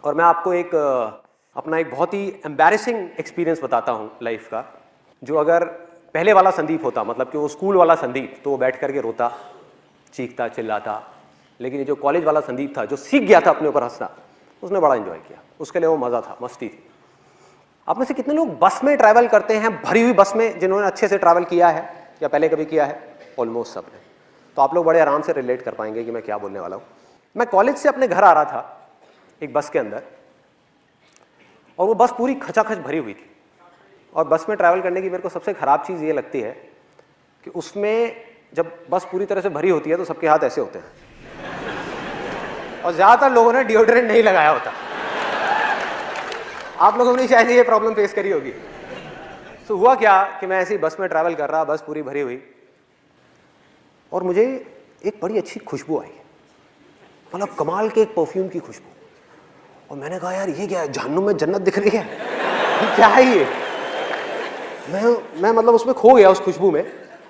और मैं आपको एक अपना एक बहुत ही एम्बैरेसिंग एक्सपीरियंस बताता हूँ लाइफ का, जो अगर पहले वाला संदीप होता, मतलब कि वो स्कूल वाला संदीप, तो वो बैठ करके रोता, चीखता, चिल्लाता। लेकिन ये जो कॉलेज वाला संदीप था, जो सीख गया था अपने ऊपर हंसना, उसने बड़ा एंजॉय किया, उसके लिए वो मज़ा था, मस्ती थी। आप में से कितने लोग बस में ट्रैवल करते हैं, भरी हुई बस में, जिन्होंने अच्छे से ट्रैवल किया है या पहले कभी किया है? ऑलमोस्ट सब ने। तो आप लोग बड़े आराम से रिलेट कर पाएंगे कि मैं क्या बोलने वाला हूँ। मैं कॉलेज से अपने घर आ रहा था एक बस के अंदर, और वो बस पूरी खचाखच भरी हुई थी। और बस में ट्रैवल करने की मेरे को सबसे ख़राब चीज़ ये लगती है कि उसमें जब बस पूरी तरह से भरी होती है तो सबके हाथ ऐसे होते हैं, और ज़्यादातर लोगों ने डिओड्रेंट नहीं लगाया होता। आप लोगों ने शायद ये प्रॉब्लम फेस करी होगी। तो हुआ क्या कि मैं ऐसी बस में ट्रैवल कर रहा, बस पूरी भरी हुई, और मुझे एक बड़ी अच्छी खुशबू आई, मतलब कमाल के एक परफ्यूम की खुशबू। और मैंने कहा यार ये क्या है, जहन्नुम में जन्नत दिख रही है, क्या है ये? मैं मतलब उसमें खो गया उस खुशबू में।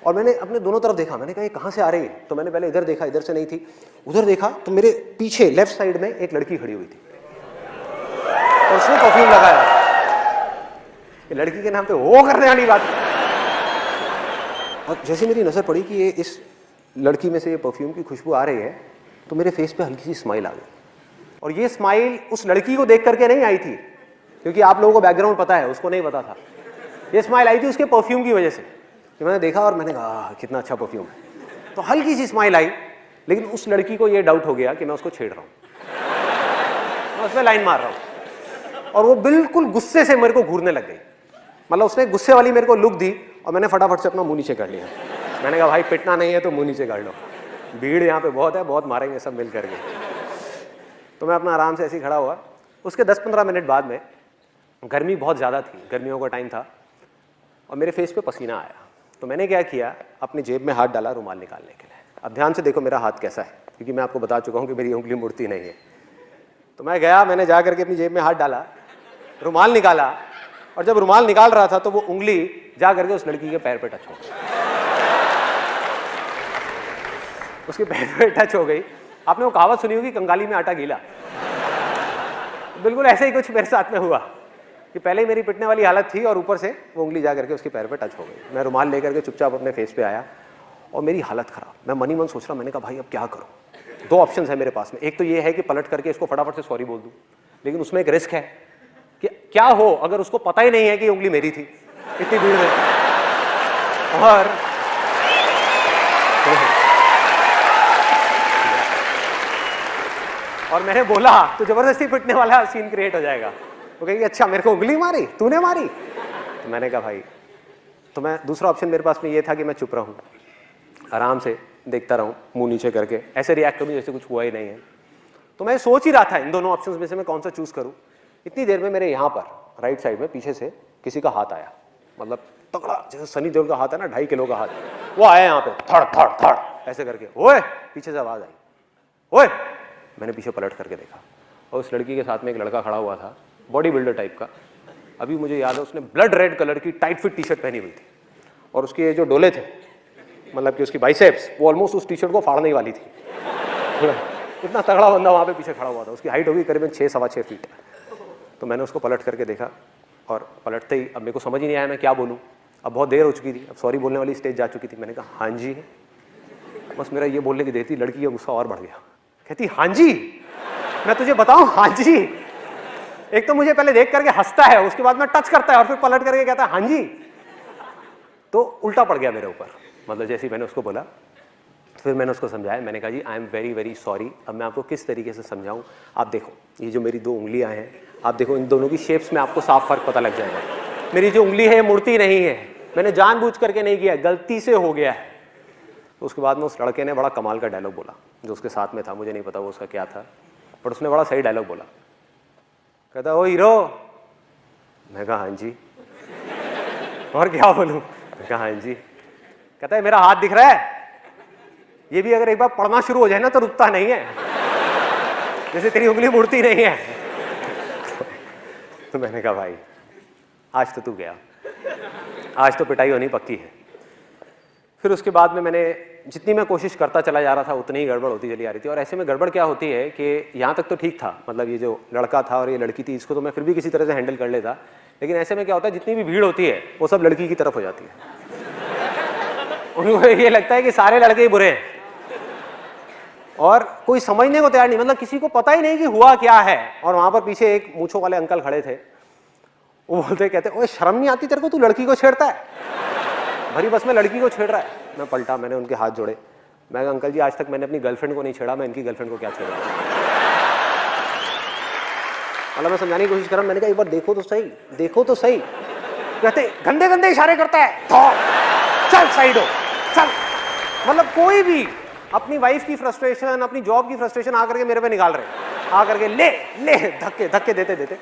और मैंने अपने दोनों तरफ देखा, मैंने कहा ये कहाँ से आ रही है? तो मैंने पहले इधर देखा, इधर से नहीं थी। उधर देखा तो मेरे पीछे लेफ्ट साइड में एक लड़की खड़ी हुई थी, और उसने परफ्यूम लगाया। लड़की के नाम पे वो करने वाली बात। और जैसे मेरी नजर पड़ी कि ये इस लड़की में से ये परफ्यूम की खुशबू आ रही है, तो मेरे फेस पे हल्की सी स्माइल आ गई। और ये स्माइल उस लड़की को देख करके नहीं आई थी, क्योंकि आप लोगों को बैकग्राउंड पता है, उसको नहीं पता था। ये स्माइल आई थी उसके परफ्यूम की वजह से, कि मैंने देखा और मैंने कहा कितना अच्छा परफ्यूम है। तो हल्की सी स्माइल आई, लेकिन उस लड़की को ये डाउट हो गया कि मैं उसको छेड़ रहा हूँ, मैं उस पर लाइन मार रहा हूँ। और वो बिल्कुल गुस्से से मेरे को घूरने लग गई, मतलब उसने गुस्से वाली मेरे को लुक दी, और मैंने फटाफट से अपना मुंह नीचे कर लिया। मैंने कहा भाई पिटना नहीं है तो मुंह नीचे कर लो, भीड़ यहाँ पे बहुत है, बहुत मारेंगे सब मिल करके। तो मैं अपना आराम से ऐसे ही खड़ा हुआ। उसके 10-15 मिनट बाद में, गर्मी बहुत ज़्यादा थी, गर्मियों का टाइम था, और मेरे फेस पे पसीना आया। तो मैंने क्या किया, अपनी जेब में हाथ डाला रुमाल निकालने के लिए। अब ध्यान से देखो मेरा हाथ कैसा है, क्योंकि मैं आपको बता चुका हूँ कि मेरी उंगली मुड़ती नहीं है। तो मैं गया, मैंने जा करके अपनी जेब में हाथ डाला, रुमाल निकाला, और जब रुमाल निकाल रहा था तो वो उंगली जा करके उस लड़की के पैर पे टच हो गई। उसके पैर पे टच हो गई। आपने वो कहावत सुनी होगी, कंगाली में आटा गीला। बिल्कुल ऐसे ही कुछ मेरे साथ में हुआ कि पहले ही मेरी पिटने वाली हालत थी, और ऊपर से वो उंगली जा करके उसके पैर पे टच हो गई। मैं रुमाल लेकर के चुपचाप अपने फेस पे आया, और मेरी हालत खराब। मैं मन ही मन सोच रहा, मैंने कहा भाई अब क्या करूँ? दो ऑप्शन है मेरे पास में। एक तो ये है कि पलट करके इसको फटाफट से सॉरी बोल दूँ, लेकिन उसमें एक रिस्क है कि क्या हो अगर उसको पता ही नहीं है कि उंगली मेरी थी इतनी भीड़ में। और मैंने बोला तो जबरदस्ती पिटने वाला सीन क्रिएट हो जाएगा। वो कहेगी अच्छा मेरे को उंगली मारी, तूने मारी? तो मैंने कहा भाई, तो मैं दूसरा ऑप्शन मेरे पास में ये था कि मैं चुप रहूं, आराम से देखता रहूं, मुंह नीचे करके ऐसे रिएक्ट करूं जैसे कुछ हुआ ही नहीं है। तो मैं सोच ही रहा था इन दोनों ऑप्शंस में से मैं कौन सा चूज करूं। इतनी देर में मेरे यहाँ पर राइट साइड में पीछे से किसी का हाथ आया, मतलब तगड़ा, जैसे सनी देओल का हाथ है ना, 2.5 किलो का हाथ, वो आया यहाँ पे, थड़ थड़ थड़ ऐसे करके। ओए, पीछे से आवाज आई, ओए। मैंने पीछे पलट करके देखा, और उस लड़की के साथ में एक लड़का खड़ा हुआ था, बॉडी बिल्डर टाइप का। अभी मुझे याद है, उसने ब्लड रेड कलर की टाइट फिट टी शर्ट पहनी हुई थी, और उसके जो डोले थे, मतलब कि उसकी बाइसेप्स, वो ऑलमोस्ट उस टी शर्ट को फाड़ने वाली थी। इतना तगड़ा बंदा वहाँ पे पीछे खड़ा हुआ था। उसकी हाइट होगी करीबन 6-6.25 फीट। तो मैंने उसको पलट करके देखा, और पलटते ही अब मेरे को समझ ही नहीं आया मैं क्या बोलूँ। अब बहुत देर हो चुकी थी, अब सॉरी बोलने वाली स्टेज जा चुकी थी। मैंने कहा हाँ जी। बस मेरा ये बोलने की देर थी, लड़की का गुस्सा और बढ़ गया। कहती हाँ जी, मैं तुझे बताऊं हाँ जी। एक तो मुझे पहले देख करके हंसता है, उसके बाद में टच करता है, और फिर पलट करके कहता है हाँ जी। तो उल्टा पड़ गया मेरे ऊपर, मतलब जैसे ही मैंने उसको बोला। फिर मैंने उसको समझाया, मैंने कहा जी I am very very sorry. अब मैं आपको किस तरीके से समझाऊं, आप देखो ये जो मेरी 2 उंगलियां हैं, आप देखो इन दोनों की शेप्स में आपको साफ फर्क पता लग जाएगा। मेरी जो उंगली है मुड़ती नहीं है, मैंने जानबूझ करके नहीं किया, गलती से हो गया है। तो उसके बाद में उस लड़के ने बड़ा कमाल का डायलॉग बोला, जो उसके साथ में था, मुझे नहीं पता वो उसका क्या था, बट उसने बड़ा सही डायलॉग बोला। कहता ओ हीरो। मैं कहा हाँ जी। और क्या बोलूं? मैं कहा हाँ जी। कहता है मेरा हाथ दिख रहा है, ये भी अगर एक बार पढ़ना शुरू हो जाए ना तो रुकता नहीं है, जैसे तेरी उंगली मुड़ती नहीं है। तो मैंने कहा भाई आज तो तू गया, आज तो पिटाई होनी पक्की है। फिर उसके बाद में मैंने जितनी मैं कोशिश करता चला जा रहा था उतनी ही गड़बड़ होती चली आ रही थी। और ऐसे में गड़बड़ क्या होती है कि यहाँ तक तो ठीक था, मतलब ये जो लड़का था और ये लड़की थी, इसको तो मैं फिर भी किसी तरह से हैंडल कर लेता, लेकिन ऐसे में क्या होता है, जितनी भी भीड़ होती है वो सब लड़की की तरफ हो जाती है। उनको ये लगता है कि सारे लड़के ही बुरे हैं और कोई समझने को तैयार नहीं, मतलब किसी को पता ही नहीं कि हुआ क्या है। और वहां पर पीछे एक मूंछों वाले अंकल खड़े थे, वो बोलते कहते, ओए शर्म नहीं आती तेरे को, तू लड़की को छेड़ता है, भरी बस में लड़की को छेड़ रहा है। मैं पलटा, मैंने उनके हाथ जोड़े, मैं कहा अंकल जी आज तक मैंने अपनी गर्लफ्रेंड को नहीं छेड़ा, मैं इनकी गर्लफ्रेंड को क्या छेड़ा। मतलब मैं समझाने की कोशिश कर रहा हूं, मैंने कहा एक बार देखो तो सही, देखो तो सही। कहते गंदे गंदे इशारे करता है, चल साइड हो चल। मतलब कोई भी अपनी वाइफ की फ्रस्ट्रेशन, अपनी जॉब की फ्रस्ट्रेशन आकर के मेरे पे निकाल रहे हैं, आकर के ले ले धक्के धक्के देते देते।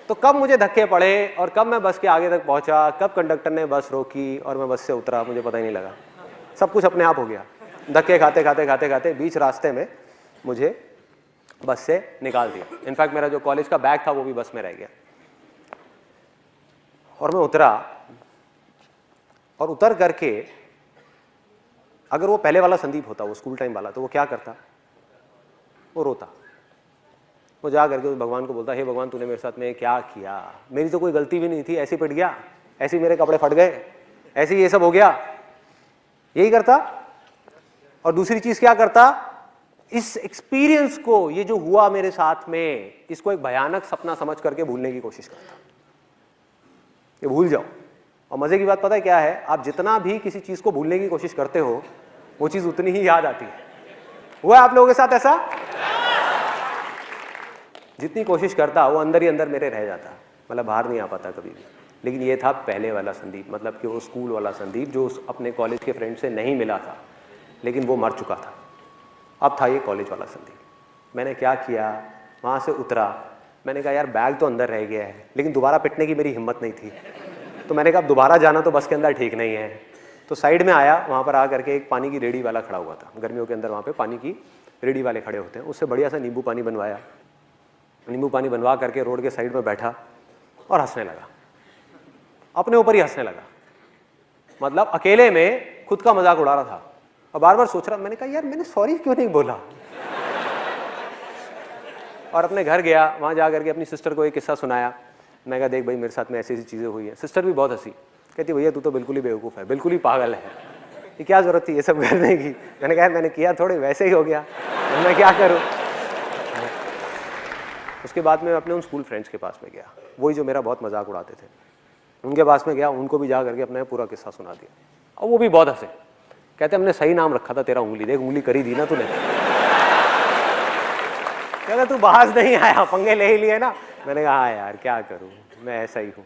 तो कब मुझे धक्के पड़े और कब मैं बस के आगे तक पहुंचा, कब कंडक्टर ने बस रोकी और मैं बस से उतरा, मुझे पता ही नहीं लगा। सब कुछ अपने आप हो गया, धक्के खाते खाते खाते खाते बीच रास्ते में मुझे बस से निकाल दिया। इनफैक्ट मेरा जो कॉलेज का बैग था वो भी बस में रह गया। और मैं उतरा, और उतर करके अगर वो पहले वाला संदीप होता, वो स्कूल टाइम वाला, तो वो क्या करता, वो रोता, वो जा करके उस भगवान को बोलता, हे भगवान तूने मेरे साथ में क्या किया, मेरी तो कोई गलती भी नहीं थी, ऐसे पिट गया, ऐसे मेरे कपड़े फट गए, ऐसे ये सब हो गया, यही करता। और दूसरी चीज क्या करता, इस एक्सपीरियंस को, ये जो हुआ मेरे साथ में, इसको एक भयानक सपना समझ करके भूलने की कोशिश करता, ये भूल जाओ। और मजे की बात पता है क्या है, आप जितना भी किसी चीज को भूलने की कोशिश करते हो वो चीज उतनी ही याद आती है। हुआ आप लोगों के साथ ऐसा? जितनी कोशिश करता वो अंदर ही अंदर मेरे रह जाता, मतलब बाहर नहीं आ पाता कभी भी। लेकिन ये था पहले वाला संदीप, मतलब कि वो स्कूल वाला संदीप जो अपने कॉलेज के फ्रेंड से नहीं मिला था, लेकिन वो मर चुका था। अब था ये कॉलेज वाला संदीप। मैंने क्या किया, वहाँ से उतरा, मैंने कहा यार बैग तो अंदर रह गया है, लेकिन दोबारा पिटने की मेरी हिम्मत नहीं थी। तो मैंने कहा दोबारा जाना तो बस के अंदर ठीक नहीं है। तो साइड में आया, वहाँ पर आ करके एक पानी की रेडी वाला खड़ा हुआ था, गर्मियों के अंदर वहाँ पे पानी की रेडी वाले खड़े होते हैं, उससे बढ़िया सा नींबू पानी बनवाया, नींबू पानी बनवा करके रोड के साइड में बैठा और हंसने लगा, अपने ऊपर ही हंसने लगा, मतलब अकेले में खुद का मजाक उड़ा रहा था। और बार बार सोच रहा, मैंने कहा यार मैंने सॉरी क्यों नहीं बोला। और अपने घर गया, वहाँ जा करके अपनी सिस्टर को एक किस्सा सुनाया। मैं कहा देख भाई मेरे साथ में ऐसी ऐसी चीज़ें हुई हैं। सिस्टर भी बहुत हंसी, कहती भैया तू तो बिल्कुल ही बेवकूफ़ है, बिल्कुल ही पागल है, ये क्या ज़रूरत थी ये सब करने की। मैंने कहा मैंने किया थोड़े, वैसे ही हो गया, मैं क्या करूँ। उसके बाद मैं अपने उन स्कूल फ्रेंड्स के पास में गया, वही जो मेरा बहुत मजाक उड़ाते थे, उनके पास में गया, उनको भी जा करके अपना पूरा किस्सा सुना दिया। और वो भी बहुत हंसे, कहते हमने सही नाम रखा था तेरा, उंगली देख उंगली करी दी ना तूने। कहते तू बाहर नहीं आया, पंगे ले ही लिए ना। मैंने कहा हाँ यार क्या करूं, मैं ऐसा ही हूं।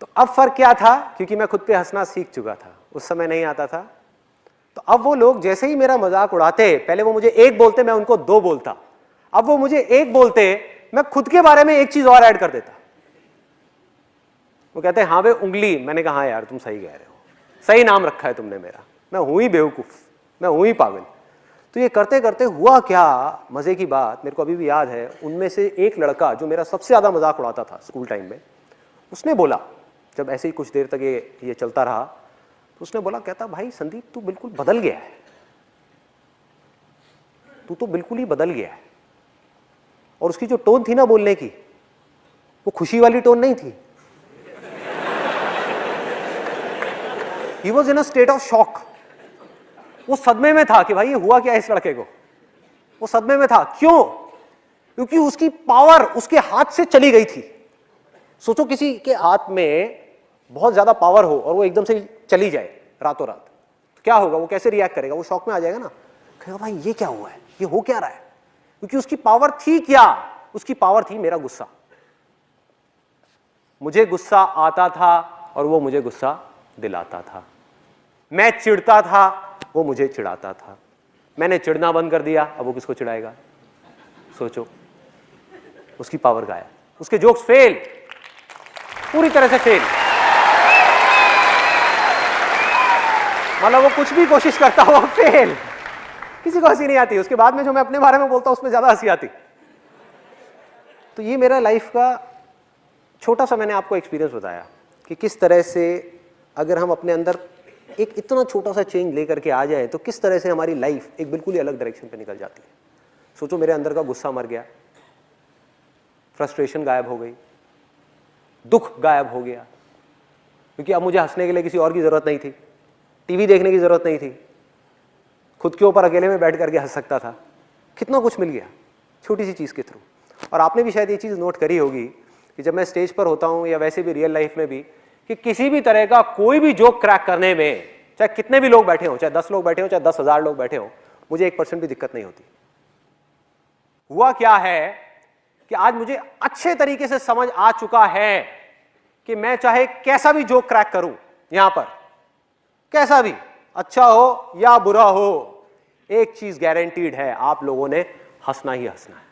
तो अब फर्क क्या था, क्योंकि मैं खुद पे हंसना सीख चुका था, उस समय नहीं आता था। तो अब वो लोग जैसे ही मेरा मजाक उड़ाते, पहले वो मुझे एक बोलते मैं उनको दो बोलता, अब वो मुझे एक बोलते मैं खुद के बारे में एक चीज और ऐड कर देता। वो कहते हाँ भाई उंगली, मैंने कहा हाँ यार तुम सही कह रहे हो, सही नाम रखा है तुमने मेरा, मैं हूं ही बेवकूफ, मैं हूं ही पागल। तो ये करते करते हुआ क्या, मजे की बात मेरे को अभी भी याद है, उनमें से एक लड़का जो मेरा सबसे ज्यादा मजाक उड़ाता था स्कूल टाइम में, उसने बोला, जब ऐसे ही कुछ देर तक ये चलता रहा, तो उसने बोला, कहता भाई संदीप तू बिल्कुल बदल गया है, तू तो बिल्कुल ही बदल गया है। और उसकी जो टोन थी ना बोलने की, वो खुशी वाली टोन नहीं थी। He was in a state of shock. वो सदमे में था कि भाई ये हुआ क्या इस लड़के को, वो सदमे में था। क्यों? क्योंकि उसकी पावर उसके हाथ से चली गई थी। सोचो किसी के हाथ में बहुत ज्यादा पावर हो और वो एकदम से चली जाए रातों रात, तो क्या होगा, वो कैसे रिएक्ट करेगा, वो शॉक में आ जाएगा ना, कहेगा भाई ये क्या हुआ है, ये हो क्या रहा है। क्योंकि उसकी पावर थी क्या, उसकी पावर थी मेरा गुस्सा। मुझे गुस्सा आता था और वो मुझे गुस्सा दिलाता था। मैं चिढ़ता था, वो मुझे चिढ़ाता था। मैंने चिढ़ना बंद कर दिया, अब वो किसको चिढ़ाएगा। सोचो, उसकी पावर गायब, उसके जोक्स फेल, पूरी तरह से फेल। मतलब वो कुछ भी कोशिश करता हो फेल, किसी को हंसी नहीं आती। उसके बाद में जो मैं अपने बारे में बोलता हूं उसमें ज्यादा हंसी आती। तो ये मेरा लाइफ का छोटा सा मैंने आपको एक्सपीरियंस बताया कि किस तरह से अगर हम अपने अंदर एक इतना छोटा सा चेंज लेकर के आ जाए तो किस तरह से हमारी लाइफ एक बिल्कुल ही अलग डायरेक्शन पे निकल जाती है। सोचो मेरे अंदर का गुस्सा मर गया, फ्रस्ट्रेशन गायब हो गई, दुख गायब हो गया, क्योंकि अब मुझे हंसने के लिए किसी और की जरूरत नहीं थी, टीवी देखने की जरूरत नहीं थी, खुद के ऊपर अकेले में बैठ करके हंस सकता था। कितना कुछ मिल गया छोटी सी चीज के थ्रू। और आपने भी शायद ये चीज नोट करी होगी कि जब मैं स्टेज पर होता हूं या वैसे भी रियल लाइफ में भी, कि किसी भी तरह का कोई भी जोक क्रैक करने में, चाहे कितने भी लोग बैठे हो, चाहे 10 लोग बैठे हो, चाहे 10,000 लोग बैठे हो, मुझे 1% भी दिक्कत नहीं होती। हुआ क्या है कि आज मुझे अच्छे तरीके से समझ आ चुका है कि मैं चाहे कैसा भी जोक क्रैक करूं यहां पर, कैसा भी, अच्छा हो या बुरा हो, एक चीज गारंटीड है, आप लोगों ने हंसना ही हंसना है।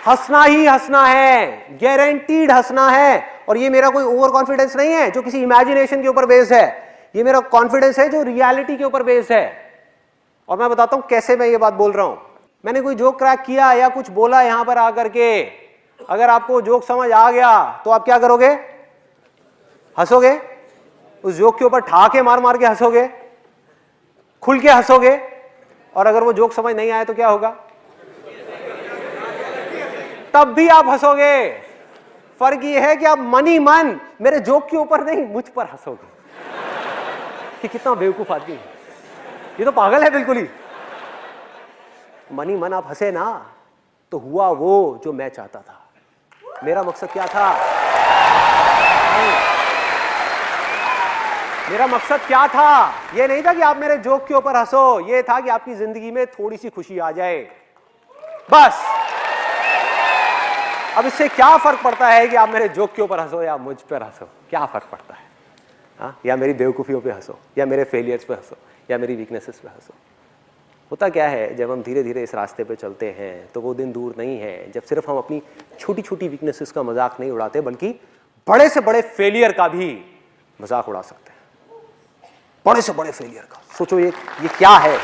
हंसना ही हंसना है, गारंटीड हंसना है। और ये मेरा कोई ओवर कॉन्फिडेंस नहीं है जो किसी इमेजिनेशन के ऊपर बेस्ड है, ये मेरा कॉन्फिडेंस है जो रियलिटी के ऊपर बेस्ड है। और मैं बताता हूं कैसे मैं ये बात बोल रहा हूं। मैंने कोई जोक क्रैक किया या कुछ बोला यहां पर आकर के, अगर आपको जोक समझ आ गया तो आप क्या करोगे? हंसोगे, उस जोक के ऊपर ठाके मार मार के हंसोगे, खुल के हंसोगे। और अगर वो जोक समझ नहीं आया तो क्या होगा? तब भी आप हंसोगे। फर्क ये है कि आप मन ही मन मेरे जोक के ऊपर नहीं, मुझ पर हंसोगे। कि कितना बेवकूफ आदमी है, ये तो पागल है बिल्कुल ही। मन ही मन आप हंसे ना, तो हुआ वो जो मैं चाहता था। मेरा मकसद क्या था? मेरा मकसद क्या था? ये नहीं था कि आप मेरे जोक के ऊपर हंसो, ये था कि आपकी जिंदगी में थोड़ी सी खुशी आ जाए, बस। अब इससे क्या फर्क पड़ता है कि आप मेरे जोक के ऊपर हंसो या मुझ पर हंसो? क्या फर्क पड़ता है? हाँ, या मेरी बेवकूफियों पे हंसो, या मेरे फेलियर्स पे हंसो, या मेरी वीकनेसेस पे हंसो। होता क्या है, जब हम धीरे धीरे इस रास्ते पे चलते हैं तो वो दिन दूर नहीं है जब सिर्फ हम अपनी छोटी छोटी वीकनेसेस का मजाक नहीं उड़ाते, बल्कि बड़े से बड़े फेलियर का भी मजाक उड़ा सकते हैं। बड़े से बड़े फेलियर का सोचो, ये क्या है?